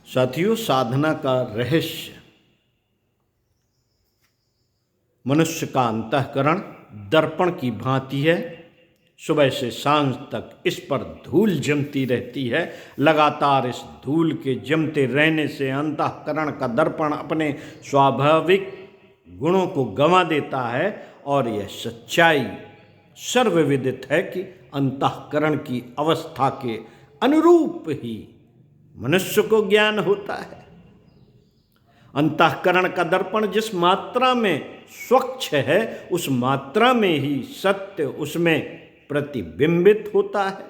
साथियों, साधना का रहस्य मनुष्य का अंतःकरण दर्पण की भांति है। सुबह से सांझ तक इस पर धूल जमती रहती है। लगातार इस धूल के जमते रहने से अंतःकरण का दर्पण अपने स्वाभाविक गुणों को गंवा देता है। और यह सच्चाई सर्वविदित है कि अंतःकरण की अवस्था के अनुरूप ही मनुष्य को ज्ञान होता है। अंतःकरण का दर्पण जिस मात्रा में स्वच्छ है, उस मात्रा में ही सत्य उसमें प्रतिबिंबित होता है।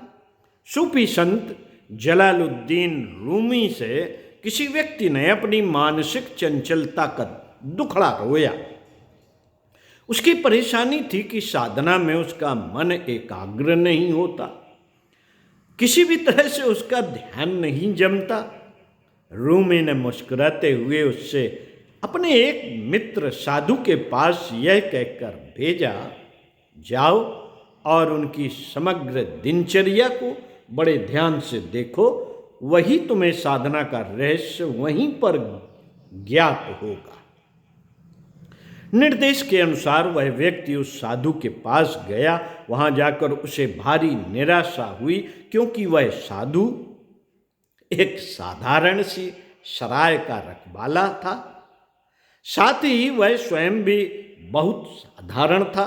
सूफी संत जलालुद्दीन रूमी से किसी व्यक्ति ने अपनी मानसिक चंचलता का दुखड़ा रोया। उसकी परेशानी थी कि साधना में उसका मन एकाग्र नहीं होता, किसी भी तरह से उसका ध्यान नहीं जमता। रूमी ने मुस्कुराते हुए उससे अपने एक मित्र साधु के पास यह कहकर भेजा, जाओ और उनकी समग्र दिनचर्या को बड़े ध्यान से देखो, वही तुम्हें साधना का रहस्य वहीं पर ज्ञात होगा। निर्देश के अनुसार वह व्यक्ति उस साधु के पास गया। वहां जाकर उसे भारी निराशा हुई, क्योंकि वह साधु एक साधारण सी सराय का रखवाला था। साथ ही वह स्वयं भी बहुत साधारण था।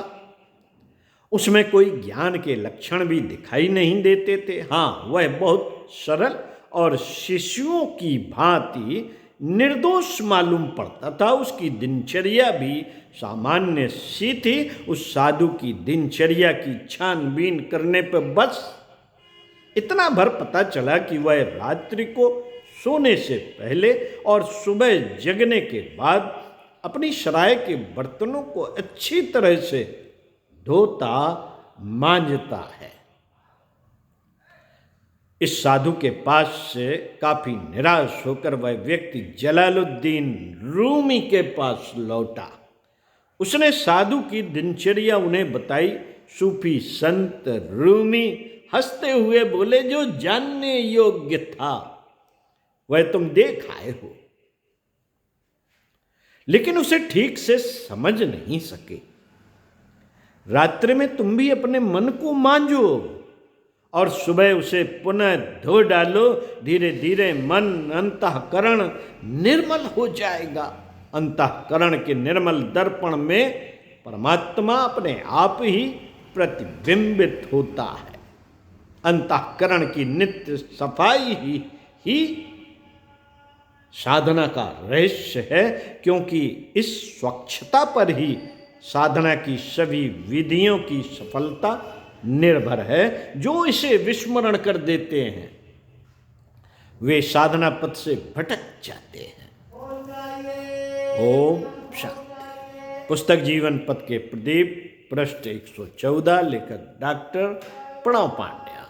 उसमें कोई ज्ञान के लक्षण भी दिखाई नहीं देते थे। हाँ, वह बहुत सरल और शिशुओं की भांति निर्दोष मालूम पड़ता था। उसकी दिनचर्या भी सामान्य सी थी। उस साधु की दिनचर्या की छानबीन करने पर बस इतना भर पता चला कि वह रात्रि को सोने से पहले और सुबह जगने के बाद अपनी सराय के बर्तनों को अच्छी तरह से धोता मांजता है। इस साधु के पास से काफी निराश होकर वह व्यक्ति जलालुद्दीन रूमी के पास लौटा। उसने साधु की दिनचर्या उन्हें बताई। सूफी संत रूमी हंसते हुए बोले, जो जानने योग्य था वह तुम देख आए हो, लेकिन उसे ठीक से समझ नहीं सके। रात्रि में तुम भी अपने मन को मांजो और सुबह उसे पुनः धो डालो। धीरे धीरे मन अंतःकरण निर्मल हो जाएगा। अंतःकरण के निर्मल दर्पण में परमात्मा अपने आप ही प्रतिबिंबित होता है। अंतःकरण की नित्य सफाई ही साधना का रहस्य है, क्योंकि इस स्वच्छता पर ही साधना की सभी विधियों की सफलता निर्भर है। जो इसे विस्मरण कर देते हैं वे साधना पथ से भटक जाते हैं। ओम शांति। पुस्तक जीवन पथ के प्रदीप, पृष्ठ 114, लेखक डॉक्टर प्रणव पांड्या।